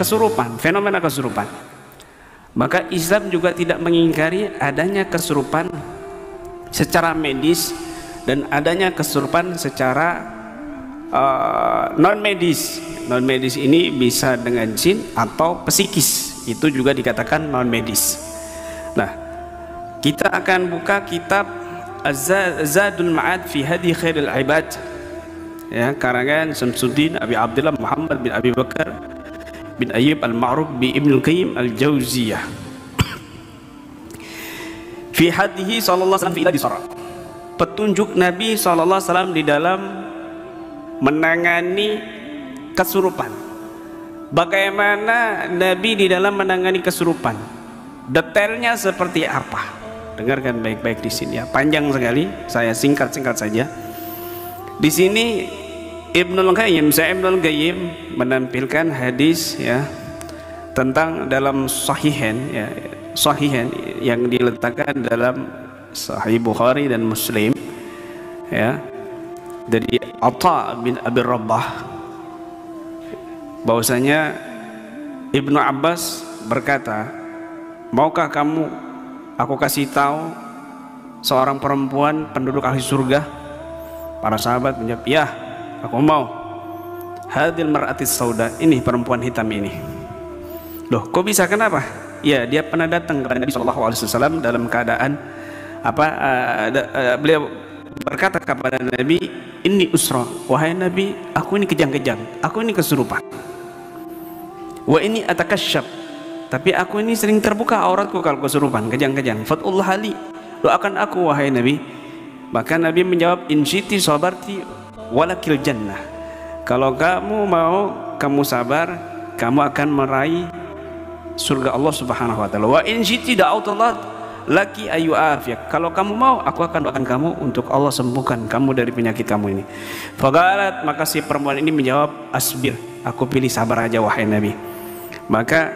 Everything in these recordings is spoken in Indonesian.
kesurupan, fenomena kesurupan. Maka Islam juga tidak mengingkari adanya kesurupan secara medis dan adanya kesurupan secara non medis. Non medis ini bisa dengan jin atau psikis, itu juga dikatakan non medis. Nah, kita akan buka kitab Az-Zadul Ma'ad fi Hadi Khairil Ibad, ya, karangan Syamsuddin Abi Abdullah Muhammad bin Abi Bakar bin Ayyub Al-Ma'ruf bi Ibnu Qayyim Al-Jauziyah fi hadihi sallallahu alaihi wasallam fi Isra. Petunjuk Nabi sallallahu alaihi wasallam di dalam menangani kesurupan. Bagaimana Nabi di dalam menangani kesurupan? Detailnya seperti apa? Dengarkan baik-baik di sini ya. Panjang sekali, saya singkat-singkat saja. Di sini Ibnul Qayyim menampilkan hadis ya tentang dalam sahihain ya, sahihain yang diletakkan dalam Sahih Bukhari dan Muslim ya, dari Atha bin Abi Rabah, bahwasanya Ibnu Abbas berkata, maukah kamu aku kasih tahu seorang perempuan penduduk ahli surga? Para sahabat menjawab, ya, aku mau. Hadil mar'atis sauda, ini perempuan hitam ini. Loh, kok bisa, kenapa? Ya, dia pernah datang kepada Nabi SAW dalam keadaan apa? Beliau berkata kepada Nabi, ini usra, wahai Nabi, aku ini kejang-kejang, aku ini kesurupan. Wa ini atakasyaf, tapi aku ini sering terbuka auratku kalau kesurupan, kejang-kejang. Fatullah ali, doakan aku wahai Nabi. Maka Nabi menjawab, in syiti sabarti walakil jannah. Kalau kamu mau, kamu sabar, kamu akan meraih surga Allah Subhanahu wa taala. Wa in syiti da'autullah laki ayu afiyak. Kalau kamu mau, aku akan doakan kamu untuk Allah sembuhkan kamu dari penyakit kamu ini. Faqalat, maka si perempuan ini menjawab, asbir, aku pilih sabar aja wahai Nabi. Maka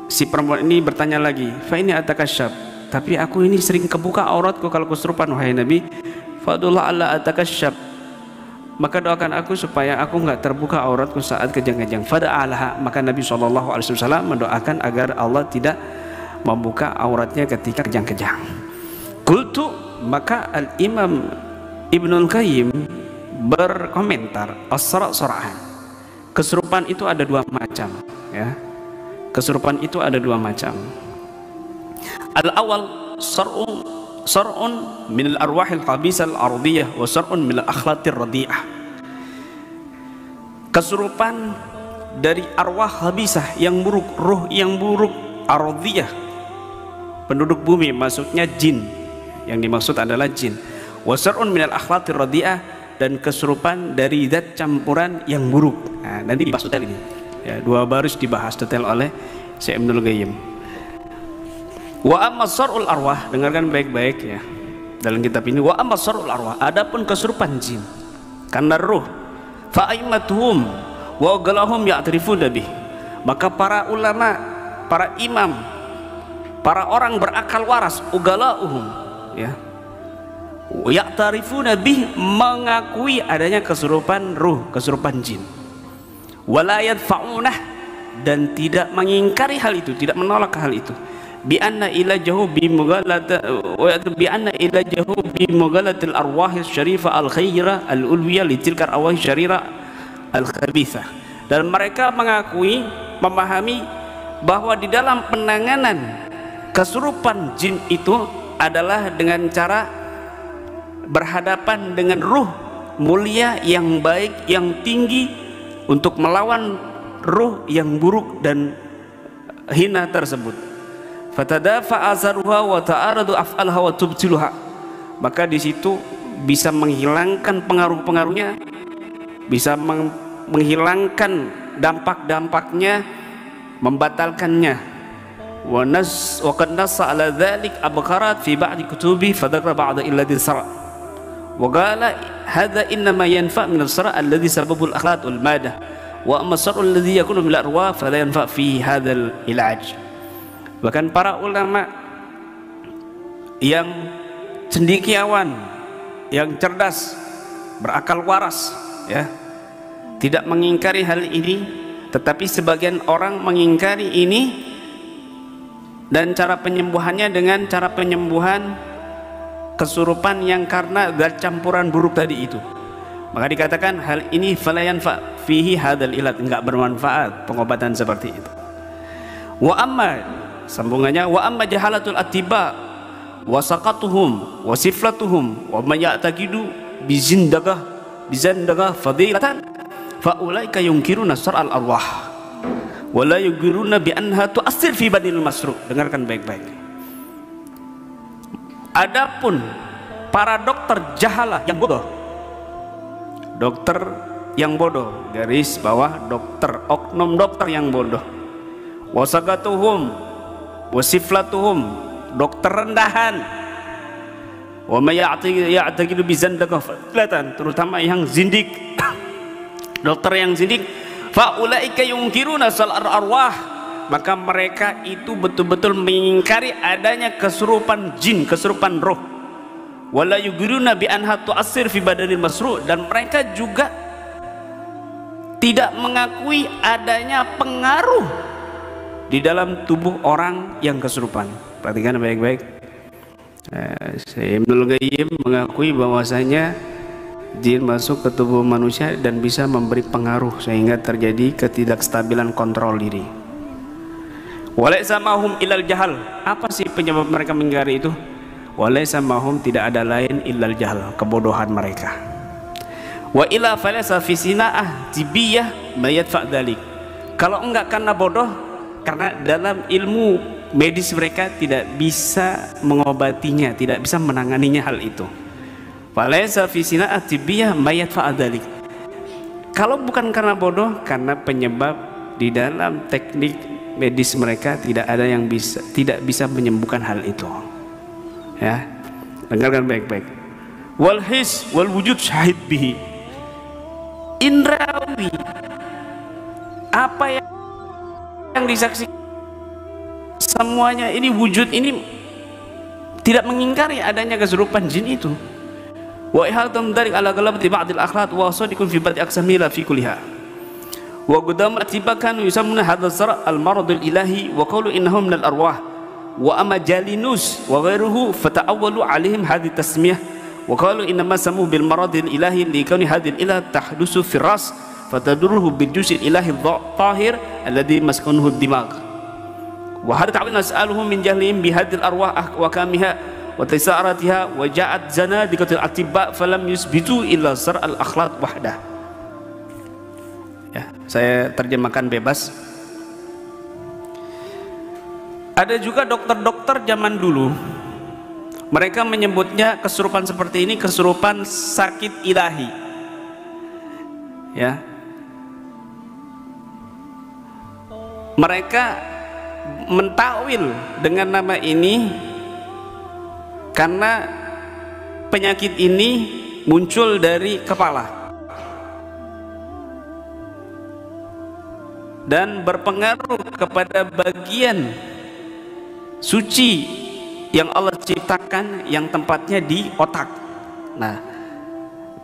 si perempuan ini bertanya lagi, fa ini atakasyaf, tapi aku ini sering kebuka auratku kalau kesurupan wahai Nabi. Fadullah alla atakasyaf, maka doakan aku supaya aku enggak terbuka auratku saat kejang-kejang. Fada'alaha, maka Nabi SAW mendoakan agar Allah tidak membuka auratnya ketika kejang-kejang. Qultu, maka Al-Imam Ibnul Qayyim berkomentar, as-sara'-sara'an, kesurupan itu ada dua macam ya. Kesurupan itu ada dua macam. Al-awwal sar'un min al-arwahil khabisah al-ardiyah wa sar'un min al-akhlaqir radi'ah. Kesurupan dari arwah khabisah yang buruk, ruh yang buruk, ardiyah, penduduk bumi, maksudnya jin. Yang dimaksud adalah jin. Wa sar'un min al-akhlaqir radi'ah, dan kesurupan dari zat campuran yang buruk. Nah, nanti dibahas detail ini. Ya, dua baris dibahas detail oleh Syekh Ibnul Qayyim. Wa amma sar'ul arwah, dengarkan baik-baik ya dalam kitab ini. Wa amma sar'ul arwah, adapun kesurupan jin karena ruh, fa aimatuhum wa galahum ya'trifuna bih, maka para ulama, para imam, para orang berakal waras, ugalauhum ya, ya'tarifuna bih, mengakui adanya kesurupan ruh, kesurupan jin. Wala yadfa'unah, dan tidak mengingkari hal itu, tidak menolak hal itu. Bi anna ilajahu bi mughalata wa bi anna ilajahu bi mughalatil arwahis syarifah al khaira al ulwiyah li tilka arwah syarira al khabithah. Dan mereka mengakui, memahami bahwa di dalam penanganan kesurupan jin itu adalah dengan cara berhadapan dengan ruh mulia yang baik, yang tinggi, untuk melawan ruh yang buruk dan hina tersebut. Fatadafa azaruha wa ta'aradu af'alha wa tubtiluha, maka di situ bisa menghilangkan pengaruh-pengaruhnya, bisa menghilangkan dampak-dampaknya, membatalkannya. Wa qad nassa ala dzalik abqarat fi ba'di kutubi fadzakara ba'da illadhi sara. Wa qala hadza innama yanfa' min as-sara' alladhi sababul akhlaq wal madah, wa amma as-sara' alladhi yakunu bil arwah fala yanfa' fi hadzal ilaj. Bahkan para ulama yang cendekiawan, yang cerdas, berakal waras ya, tidak mengingkari hal ini, Tetapi sebagian orang mengingkari ini, dan cara penyembuhannya dengan cara penyembuhan kesurupan yang karena zat campuran buruk tadi itu. Maka dikatakan hal ini fala yanfa fihi hadzal ilat, enggak bermanfaat pengobatan seperti itu. Wa amma, sambungannya, wa amma jahalatul attiba wa saqatuhum wa siflatuhum wa man ya'taqidu bizandagah fadilatan fa ulaika yunkiruna sar'al arwah wa la yunkiruna bi anha tu'assir fi badil masru. Dengarkan baik-baik. Adapun para dokter jahalah yang bodoh, dokter yang bodoh, garis bawah dokter, oknum dokter yang bodoh, wasagatuhum wasiflatuhum, dokter rendahan, wa may ya'taqidu bizandaqah fadlatan, terutama yang zindik dokter yang zindik, fa ulaika yunkiruna sal arwah, maka mereka itu betul-betul mengingkari adanya kesurupan jin, kesurupan roh. Wala yugiruna bi anha tu'assir fi badanil masru', dan mereka juga tidak mengakui adanya pengaruh di dalam tubuh orang yang kesurupan. Perhatikan baik-baik. Ibnul Qayyim mengakui bahwasanya jin masuk ke tubuh manusia dan bisa memberi pengaruh sehingga terjadi ketidakstabilan kontrol diri. Walaysa mahum ilal jahal. Apa sih penyebab mereka mengingkari itu? Walaysa mahum, tidak ada lain illal jahal, kebodohan mereka. Wa ila falasa fi sina'ah tibiyah mayat fa'dalik. Kalau enggak karena bodoh, karena dalam ilmu medis mereka tidak bisa mengobatinya, tidak bisa menanganinya hal itu. Falasa fi sina'ah tibiyah mayat fa'dalik. Kalau bukan karena bodoh, karena penyebab di dalam teknik medis mereka tidak ada yang tidak bisa menyembuhkan hal itu. Ya, dengarkan baik-baik. Wal his wal wujud syahid bihi. Indrawi, apa yang disaksikan semuanya ini, wujud ini tidak mengingkari adanya kesurupan jin itu. Wa ihadam dari ala galabati ba'dil akhlaq wa sadiqun fi ba'di aqsamila fi kulliha. Wa qudam atibakan yusamuna hadha zar' al-marad al-ilahi wa qawlu innahum minal arwah wa amma jalinus wa ghairuhu fata'awwalu alaihim hadhihi tasmiyah wa qalu innama samu bil marad al-ilahi li kauni hadhihi al-ilah tahdusu fi ras fatadurruhu bil juz' al-ilahi tahir alladhi maskanuhu ad-dimag wa hadha ta'wil nas'aluhum min jahlihim bi hadhihi al-arwah wa kamiha wa tisaratiha wa ja'at zanadiqatul atibba falam yusbitu illa zar' al-akhlaq wahdah. Ya, saya terjemahkan bebas. Ada juga dokter-dokter zaman dulu, mereka menyebutnya kesurupan seperti ini kesurupan sakit ilahi. Ya, mereka mentakwil dengan nama ini karena penyakit ini muncul dari kepala dan berpengaruh kepada bagian suci yang Allah ciptakan yang tempatnya di otak. Nah,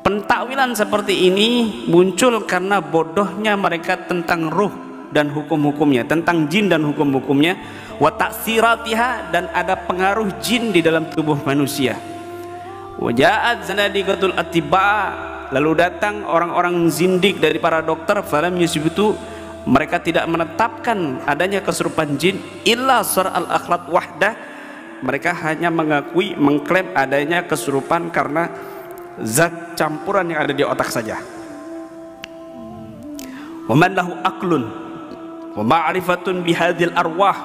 pentakwilan seperti ini muncul karena bodohnya mereka tentang ruh dan hukum-hukumnya, tentang jin dan hukum-hukumnya, wa taksiratiha, dan ada pengaruh jin di dalam tubuh manusia. Wa ja'at zanadiqatul atibba, lalu datang orang-orang zindik dari para dokter, falam yusbitu, mereka tidak menetapkan adanya kesurupan jin illa sar al-akhlaq wahdah. Mereka hanya mengakui, mengklaim adanya kesurupan karena zat campuran yang ada di otak saja. Wa man lahu aqlun wa ma'rifatun bihadhil arwah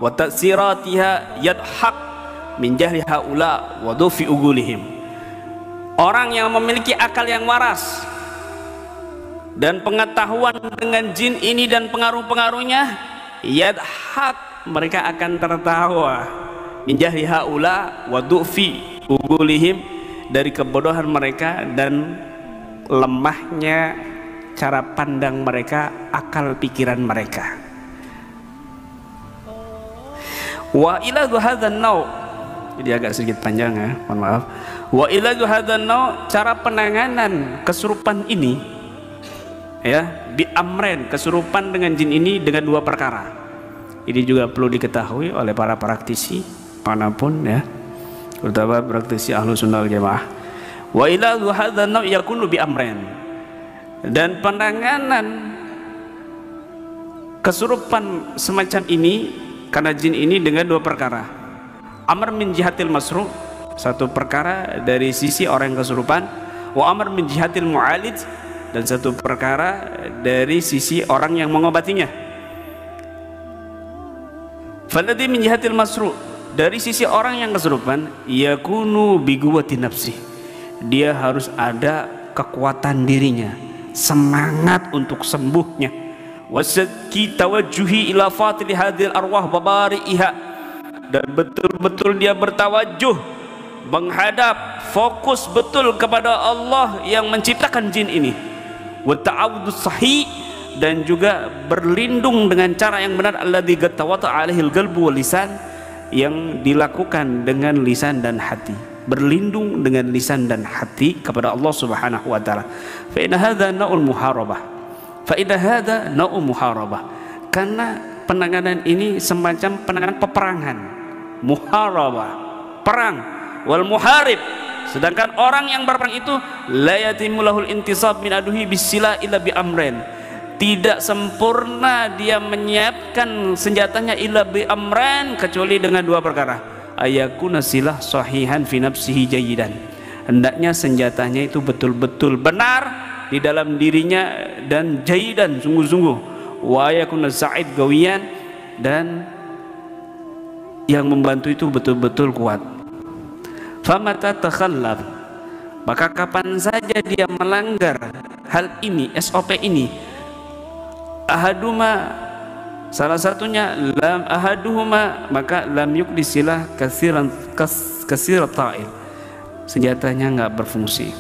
wa ta'siratiha yadhaq min jahli haula wa dufi ugulihim. Orang yang memiliki akal yang waras dan pengetahuan dengan jin ini dan pengaruh-pengaruhnya, yadhaq, mereka akan tertawa, min jahli haula wa dufi ugulihim, dari kebodohan mereka dan lemahnya cara pandang mereka, akal pikiran mereka. Wa ila hadzal nau', jadi agak sedikit panjang ya, mohon maaf. Wa ila hadzal nau', cara penanganan kesurupan ini ya, bi amren, kesurupan dengan jin ini dengan dua perkara. Ini juga perlu diketahui oleh para praktisi manapun ya, terutama praktisi Ahlus Sunnah wal Jamaah. Wa ila hadza naw yakunu bi amren, dan penanganan kesurupan semacam ini karena jin ini dengan dua perkara. Amr min jihatil masru, satu perkara dari sisi orang yang kesurupan, wa amr min jihatil mu'alij, dan satu perkara dari sisi orang yang mengobatinya. Faladhi min jihatil masru, dari sisi orang yang kesurupan, yakunu bi quwwati nafsi, dia harus ada kekuatan dirinya, semangat untuk sembuhnya. Wasadki tawajjuhi ila fatili hadhil arwah babari'iha, dan betul-betul dia bertawajuh, menghadap, fokus betul kepada Allah yang menciptakan jin ini. Wa ta'awudus sahih, dan juga berlindung dengan cara yang benar, alladzi gatawata alaihil qalbu wal lisan, yang dilakukan dengan lisan dan hati, berlindung dengan lisan dan hati kepada Allah Subhanahu wa taala. Fa inna hadza na'ul muharabah, fa inna hadza na'ul muharabah, karena penanganan ini semacam penanganan peperangan, muharabah, perang, wal muharib, sedangkan orang yang berperang itu la yatimulahul intisab min aduhi bisila illa bi amrin, tidak sempurna dia menyiapkan senjatanya illa bi amran, kecuali dengan dua perkara. Ayakuna silah sahihan fi nafsihi jayidan, hendaknya senjatanya itu betul-betul benar di dalam dirinya dan jayidan, sungguh-sungguh. Wa ayakuna sa'id gawiyan, dan yang membantu itu betul-betul kuat. Famata takhallaf, maka kapan saja dia melanggar hal ini, SOP ini, ahaduma, salah satunya, lam ahaduhuma, maka lam yukdisilah kasirat ta'il, senjatanya nggak berfungsi.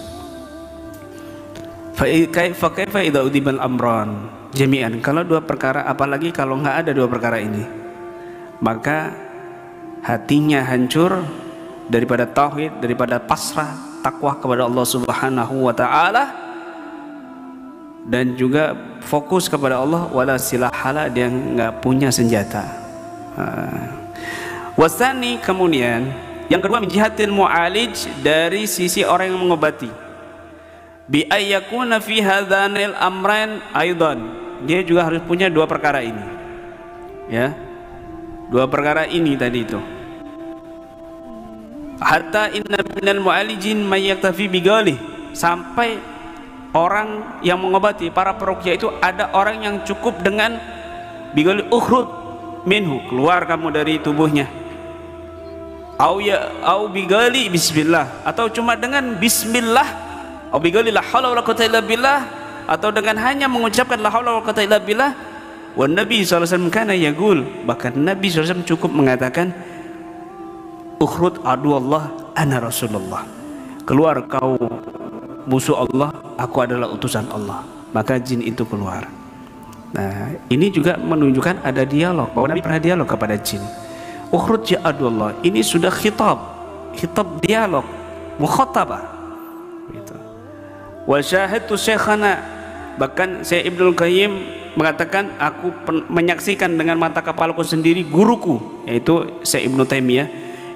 Fa kaifa idza udibal amran jami'an, kalau dua perkara, apalagi kalau nggak ada dua perkara ini, maka hatinya hancur daripada tauhid, daripada pasrah takwa kepada Allah Subhanahu wa taala, dan juga fokus kepada Allah, wala silahala, dia nggak punya senjata. Wasani, kemudian yang kedua, min jihatil mu'alij, dari sisi orang yang mengobati, bi ayyakuna fi hadzanil amrain aidan, dia juga harus punya dua perkara ini ya, dua perkara ini tadi itu. Hatta inna minal mu'alijin may yaktafi bigalih, sampai orang yang mengobati, para peruqyah itu ada orang yang cukup dengan bigali ukhrud minhu, keluar kamu dari tubuhnya, au bigali bismillah, atau cuma dengan bismillah, au bigali la haula wala quwwata illa billah, atau dengan hanya mengucapkan la haula wala quwwata illa billah. Wa Nabi sallallahu alaihi wasallam kana yaqul, bahkan Nabi sallallahu alaihi wasallam cukup mengatakan, ukhrud adu Allah ana rasulullah, keluar kau musuh Allah, aku adalah utusan Allah, maka jin itu keluar. Nah, ini juga menunjukkan ada dialog, bahwa Nabi pernah dialog kepada jin. Ukhrud ya adullah, ini sudah khitab dialog, mukhatabah gitu. Wa syahidtu syekhana, bahkan Syekh Ibnul Qayyim mengatakan, aku menyaksikan dengan mata kepalaku sendiri guruku, yaitu Syekh Ibnu Taimiyah,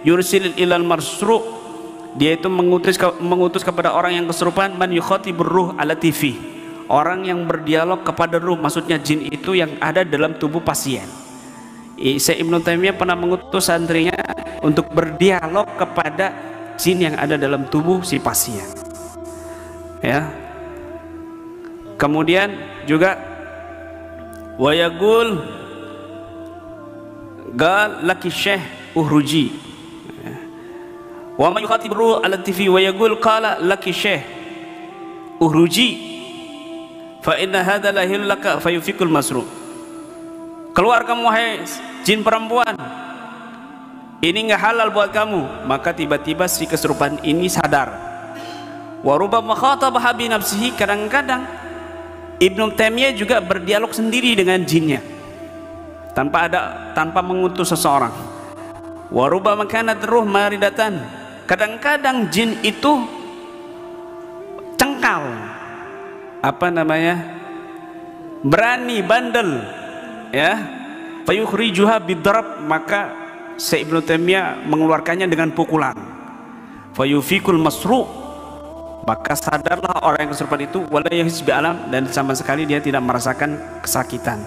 yursil ilal marsru, dia itu mengutus kepada orang yang kesurupan, man yukhatibur ruh ala TV, orang yang berdialog kepada ruh, maksudnya jin itu yang ada dalam tubuh pasien. Syekh Ibnu Taimiyah pernah mengutus santrinya untuk berdialog kepada jin yang ada dalam tubuh si pasien ya. Kemudian juga wayagul gal laki syekh uhruji, wa man yukhatib ruh ala TV wa yaqul qala laki syekh uhruji fa inna hadza la hilaka fayufikul masru, keluar kamu hai jin perempuan, ini enggak halal buat kamu. Maka tiba-tiba si kesurupan ini sadar. Wa rubbama khatabah bi nafsihi, kadang-kadang Ibnu Taimiyah juga berdialog sendiri dengan jinnya tanpa mengutus seseorang. Wa rubbama kanat ruh maridatan, kadang-kadang jin itu cengkal, berani bandel, ya, fayukhrijuha bidarab, maka Syekh Ibnu Taimiyah mengeluarkannya dengan pukulan. Fayufikul masru', maka sadarlah orang yang kesurupan itu, wala yahis bi alam, dan sama sekali dia tidak merasakan kesakitan.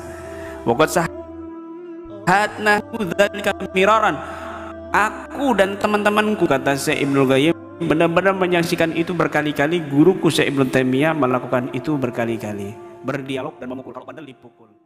Waqad sahatna dzalika miraran, aku dan teman-temanku, kata Syekh Ibnu Qayyim, benar-benar menyaksikan itu berkali-kali. Guruku Syekh Ibnu Taimiyah melakukan itu berkali-kali, berdialog dan memukul. Kalau bandel dipukul.